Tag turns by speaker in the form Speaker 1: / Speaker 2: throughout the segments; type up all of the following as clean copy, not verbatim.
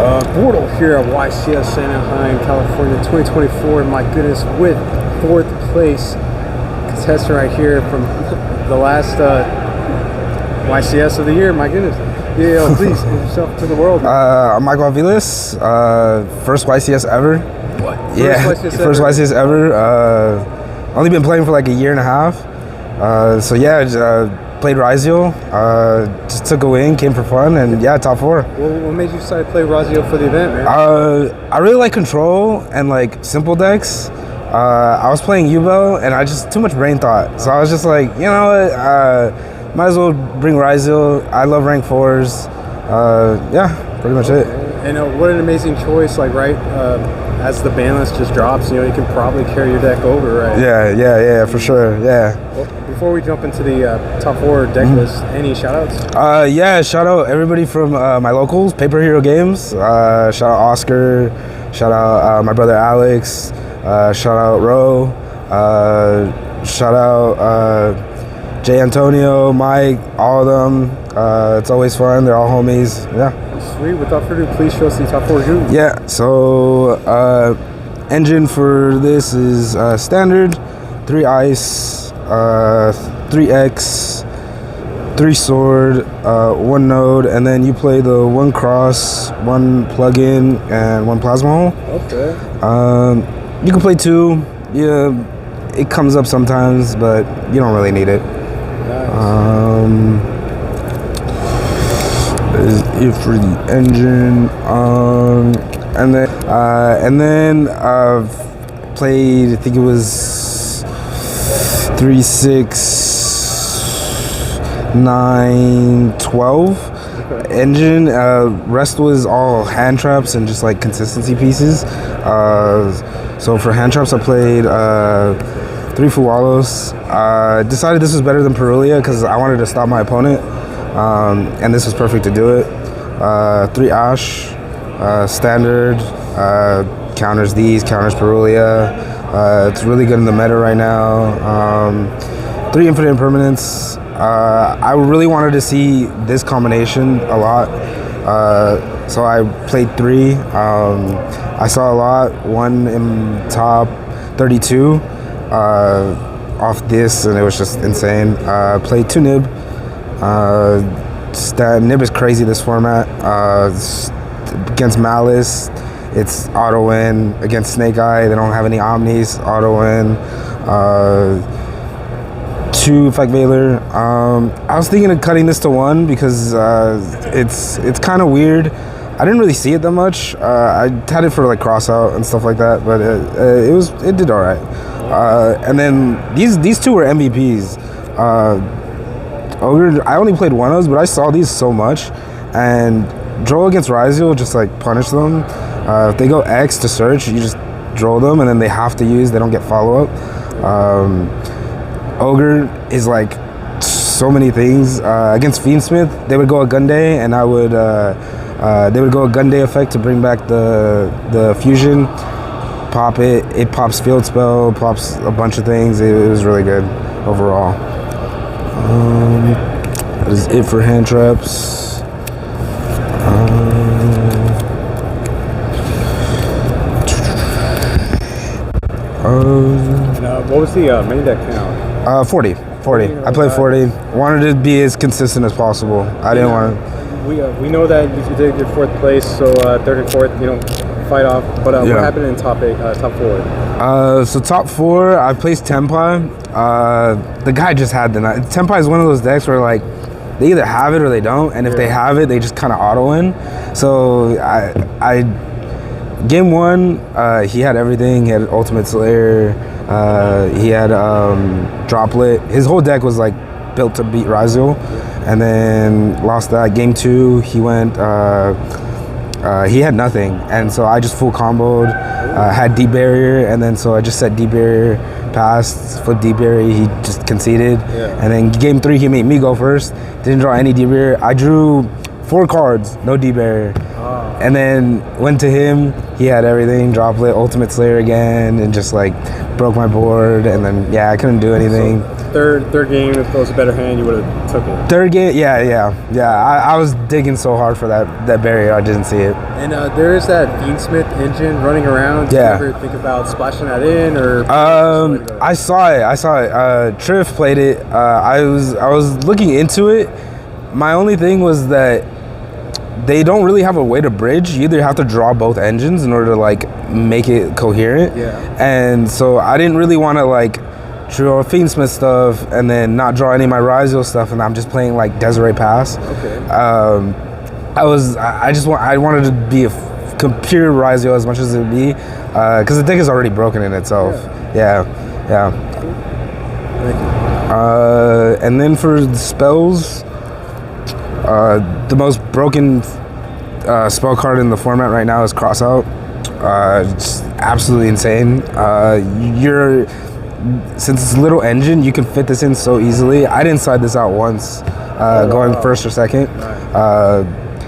Speaker 1: Bortle here at YCS Anaheim, California, 2024. My goodness, with 4th place contestant right here from the last YCS of the year. My goodness. Yeah, please introduce yourself to the world.
Speaker 2: I'm Michael Aviles, first YCS ever.
Speaker 1: What?
Speaker 2: First YCS ever. Only been playing for like a year and a half. So yeah, played Ryzeal, just took a win, came for fun, and yeah, top 4.
Speaker 1: Well, what made you decide to play Ryzeal for the event, man?
Speaker 2: I really like control and like simple decks. I was playing U-Bell and I just, too much brain thought. So I was just like, you know what, might as well bring Ryzeal. I love rank 4s. Yeah, pretty much it.
Speaker 1: And what an amazing choice, like as the ban list just drops, you know, you can probably carry your deck over, right?
Speaker 2: Yeah, for sure, yeah.
Speaker 1: Well, before we jump into the top 4 deck list, any shout outs?
Speaker 2: Yeah, shout out everybody from my locals, Paper Hero Games. Shout out Oscar, shout out my brother Alex, shout out Ro, shout out Jay Antonio, Mike, all of them. It's always fun, they're all homies, yeah.
Speaker 1: Sweet. Without further ado, please show us the top 4 group.
Speaker 2: Yeah, so engine for this is standard, 3 ice, 3 X, 3 sword, 1 node, and then you play the 1 cross, 1 plug-in, and 1 plasma hole.
Speaker 1: Okay.
Speaker 2: You can play 2. Yeah, it comes up sometimes, but you don't really need it.
Speaker 1: Nice.
Speaker 2: Is it for the engine, and then I've played, I think it was 3, 6, 9, 12 engine. Rest was all hand traps and just like consistency pieces. So for hand traps I played 3 Fuwalos. Decided this was better than Perulia because I wanted to stop my opponent. And this was perfect to do it. 3 Ash, standard, counters these, counters Perulia. It's really good in the meta right now. 3 Infinite Impermanence. I really wanted to see this combination a lot. So I played 3. I saw a lot, 1 in top 32 off this, and it was just insane. Played 2 Nib. Nib is crazy this format. Against Malice, it's auto win. Against Snake Eye, they don't have any Omnis, auto win. 2 Effect Veiler. I was thinking of cutting this to 1 because it's kind of weird. I didn't really see it that much. I had it for like cross out and stuff like that, but it did all right. And then these 2 were MVPs. Ogre, I only played 1 of those, but I saw these so much, and draw against Ryzeal just like punish them. If they go X to search, you just draw them, and then they have to use, they don't get follow up. Ogre is like so many things. Against Fiendsmith, they would go a Gunday, and they would go a Gunday effect to bring back the fusion. Pop it, it pops field spell, pops a bunch of things. It was really good overall. That is it for hand traps.
Speaker 1: What was the main deck count?
Speaker 2: 40. I played 40. Wanted to be as consistent as possible. I didn't want to.
Speaker 1: We know that you did your 4th place, so 3rd and 4th, you know, fight off. But what happened in top 4?
Speaker 2: So top 4, I placed Tenpai. The guy just had the night. Tenpai is one of those decks where like they either have it or they don't, and if they have it, they just kind of auto win. So I game 1, he had everything. He had Ultimate Slayer. He had Droplet. His whole deck was like built to beat Ryzeal, and then lost that. Game 2, he went. He had nothing, and so I just full comboed, had deep barrier, and then so I just set deep barrier, passed, flipped deep barrier, he just conceded, and then game 3 he made me go first, didn't draw any deep barrier. I drew 4 cards, no deep barrier, And then went to him. He had everything, droplet, ultimate slayer again, and just like broke my board. And then yeah, I couldn't do anything.
Speaker 1: So third game, if it was a better hand, you would have took it.
Speaker 2: Third game, yeah. I was digging so hard for that barrier, I didn't see it.
Speaker 1: And there is that Beansmith engine running around. Did you ever think about splashing that in, or?
Speaker 2: I saw it. Triff played it. I was looking into it. My only thing was that they don't really have a way to bridge. You either have to draw both engines in order to like make it coherent.
Speaker 1: Yeah.
Speaker 2: And so I didn't really want to like draw Fiendsmith stuff and then not draw any of my Ryzeal stuff, and I'm just playing like Desiree Pass.
Speaker 1: Okay.
Speaker 2: I wanted to be a pure Ryzeal as much as it would be, because the deck is already broken in itself. Yeah.
Speaker 1: Thank you.
Speaker 2: And then for the spells, the most broken spell card in the format right now is Crossout. It's absolutely insane. Since it's a little engine, you can fit this in so easily. I didn't side this out once, going first or second,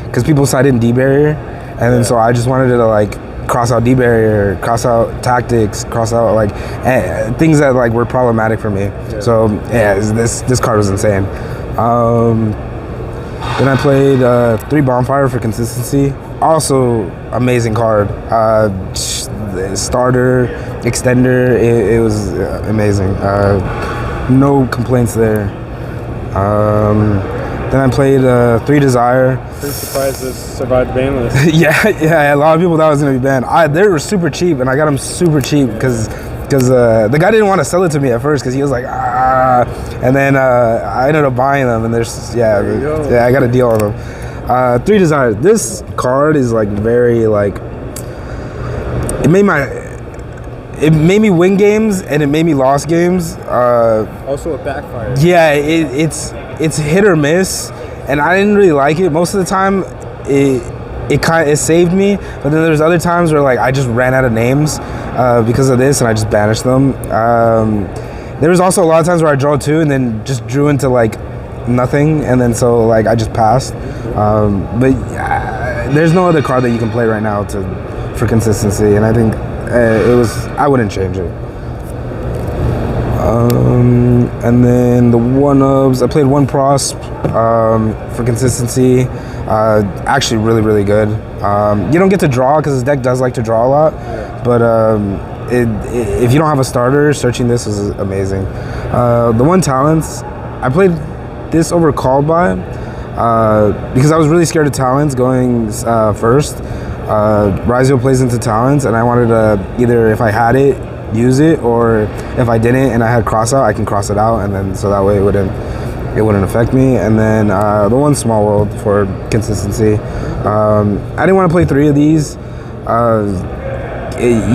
Speaker 2: because people side in D barrier, and then so I just wanted to like cross out D barrier, cross out tactics, cross out like things that like were problematic for me. Yeah. So yeah, this card was insane. Then I played 3 Bonfire for consistency. Also amazing card. Starter, extender, it was amazing. No complaints there. Then I played 3 Desire.
Speaker 1: Pretty surprised this survived the ban list.
Speaker 2: yeah, a lot of people thought it was gonna be banned. They were super cheap, and I got them super cheap because the guy didn't want to sell it to me at first because he was like, and then I ended up buying them, and I got a deal on them. 3 Desires. This card is like very like, it made me win games and it made me lost games.
Speaker 1: Also, it backfired.
Speaker 2: Yeah, it's hit or miss, and I didn't really like it. Most of the time, it saved me, but then there's other times where like I just ran out of names because of this, and I just banished them. There was also a lot of times where I draw 2 and then just drew into like nothing, and then so like I just passed. But there's no other card that you can play right now for consistency, and I think I wouldn't change it. And then the 1-ups, I played 1 Prosp for consistency. Actually really good. You don't get to draw because this deck does like to draw a lot, but if you don't have a starter, searching this is amazing. The 1 Talents, I played this over Called By because I was really scared of Talents going first. Ryzeal plays into Talents, and I wanted to either, if I had it, use it, or if I didn't and I had Crossout, I can cross it out, and then so that way it wouldn't affect me. And then the 1 Small World for consistency. I didn't want to play 3 of these.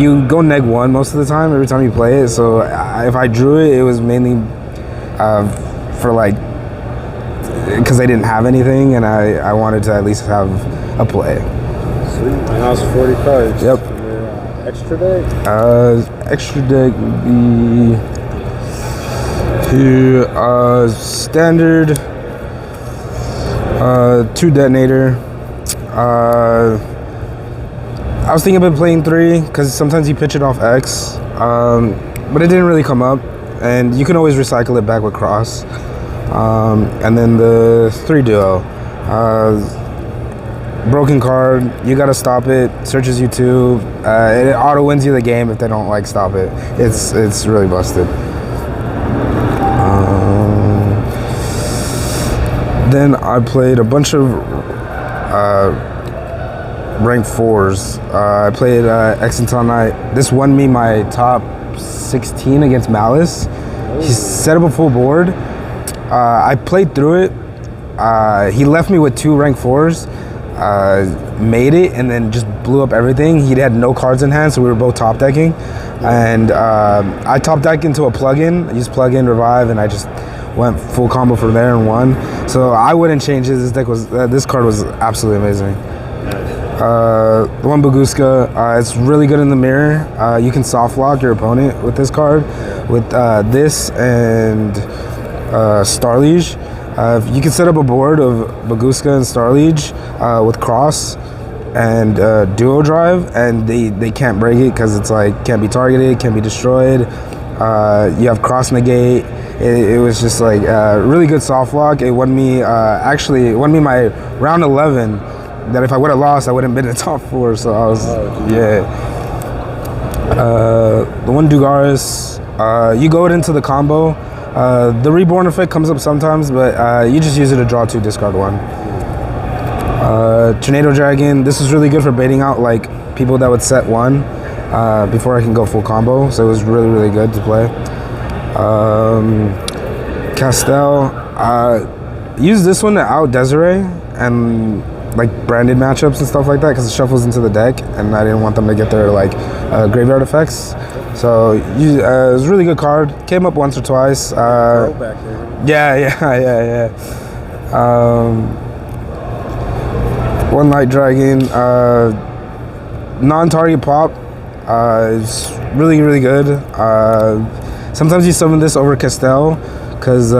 Speaker 2: You go -1 most of the time every time you play it, so if I drew it, it was mainly for like because they didn't have anything, and I wanted to at least have a play.
Speaker 1: Sweet. And that was 40 cards.
Speaker 2: Yep.
Speaker 1: Extra deck?
Speaker 2: Extra deck would be here, standard, 2 Detonator. I was thinking about playing 3 because sometimes you pitch it off X, but it didn't really come up, and you can always recycle it back with Cross. And then the 3 Duo. Broken card, you gotta stop it, searches you 2, it auto wins you the game if they don't like stop it. It's really busted. Then I played a bunch of rank 4s. I played Exental Knight. This won me my top 16 against Malice. He set up a full board. I played through it. He left me with 2 rank 4s. Made it, and then just blew up everything. He had no cards in hand, so we were both top decking. And I top decked into a plugin. I used plugin, revive, and I just went full combo from there and won. So I wouldn't change it. This card was absolutely amazing. The 1 Baguska, it's really good in the mirror. You can soft lock your opponent with this card, with this and Starliege. You can set up a board of Baguska and Starliege with Cross, and duo drive, and they can't break it because it's like can't be targeted, can't be destroyed. You have cross negate. It was just like really good soft lock. It won me actually it won me my round 11. That if I would have lost, I wouldn't have been in the top 4. So I was yeah. The one Dugaris, you go into the combo. The reborn effect comes up sometimes, but you just use it to draw 2, discard 1. Tornado Dragon, this is really good for baiting out like people that would set 1 before I can go full combo, so it was really, really good to play. Castel, use this one to out Desiree and like branded matchups and stuff like that because it shuffles into the deck and I didn't want them to get their like graveyard effects. So it was a really good card. Came up once or twice. Yeah. One Light Dragon, non-target pop. It's really, really good. Sometimes you summon this over Castel because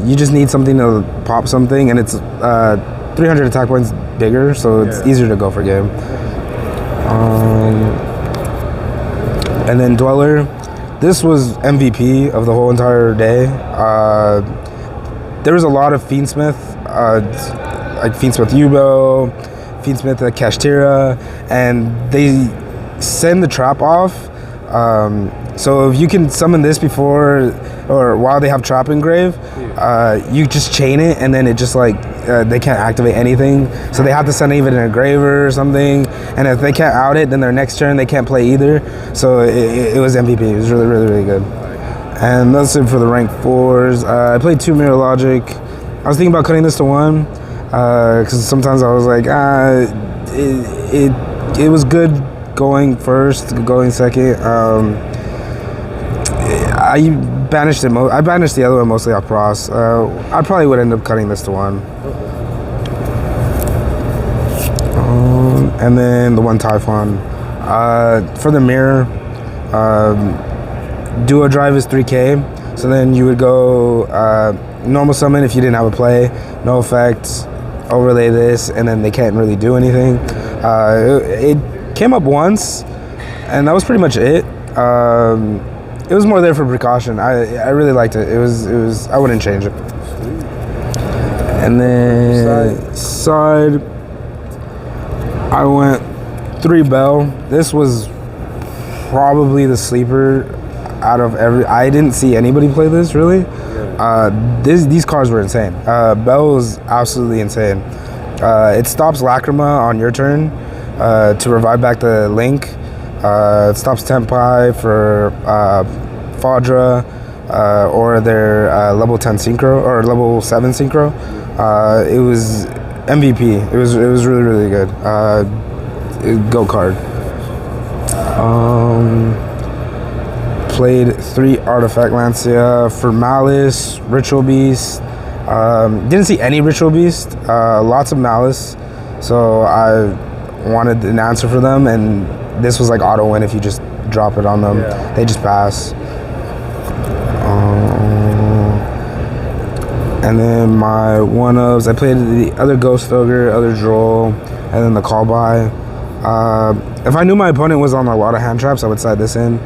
Speaker 2: you just need something to pop something, and it's 300 attack points bigger, so it's easier to go for game. And then Dweller, this was MVP of the whole entire day. There was a lot of Fiendsmith, like Fiendsmith Yubo, Fiendsmith Kashtira, and they send the trap off. So if you can summon this before or while they have trap engrave, you just chain it, and then it just like they can't activate anything. So they have to send even an engraver or something. And if they can't out it, then their next turn they can't play either. So it was MVP. It was really, really, really good. And that's it for the rank 4s. I played 2 Mirror Logic. I was thinking about cutting this to 1 because sometimes I was like, it was good going first, going second. I banished it. I banished the other one mostly off cross. I probably would end up cutting this to 1. And then the one Typhon. For the mirror, duo drive is 3K. So then you would go normal summon if you didn't have a play, no effects, overlay this, and then they can't really do anything. It came up once, and that was pretty much it. It was more there for precaution. I really liked it. It was I wouldn't change it. And then side, I went 3 Bell. This was probably the sleeper out of every. I didn't see anybody play this really. These cards were insane. Bell was absolutely insane. It stops Lacrima on your turn to revive back the Link. It stops Tempai for Fadra or their level 10 synchro or level 7 synchro. It was MVP. It was really, really good. Go card. Played 3 Artifact Lancia for Malice, Ritual Beast. Didn't see any Ritual Beast. Lots of Malice. So I wanted an answer for them, and this was like auto win if you just drop it on them. They just pass. And then my one-ups, I played the other Ghost Ogre, other Droll, and then the call by. If I knew my opponent was on a lot of hand traps, I would side this in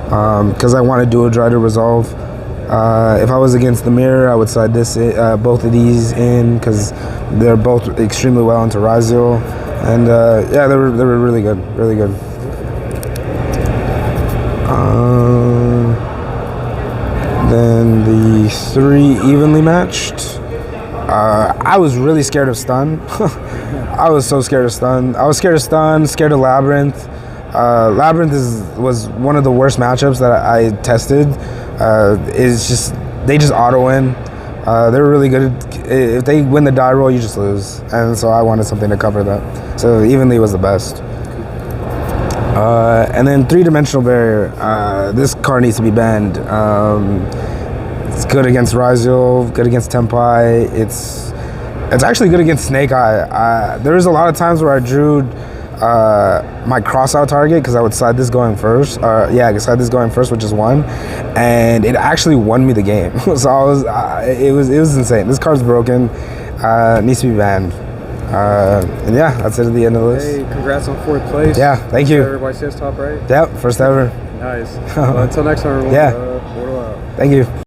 Speaker 2: because I want to do a try to resolve. If I was against the mirror, I would side this both of these in because they're both extremely well into Ryzeal. And yeah, they were really good, really good. Then the 3 evenly matched. I was really scared of stun. I was so scared of stun. I was scared of stun, scared of Labyrinth. Labyrinth was one of the worst matchups that I tested. They just auto win. They're really good. If they win the die roll, you just lose. And so I wanted something to cover that. So evenly was the best. And then 3-dimensional barrier. This card needs to be banned. It's good against Ryzeal, good against Tempai. It's actually good against Snake Eye. There was a lot of times where I drew my crossout target because I would side this going first. I could side this going first, which is 1, and it actually won me the game. So it was insane. This card's broken. Needs to be banned. And yeah, that's it at the end of the list.
Speaker 1: Hey, congrats on 4th place.
Speaker 2: Yeah, thank you.
Speaker 1: YCS top right.
Speaker 2: Yep, first ever.
Speaker 1: Nice. Well, until next time, everyone.
Speaker 2: Yeah.
Speaker 1: Bortle out.
Speaker 2: Thank you.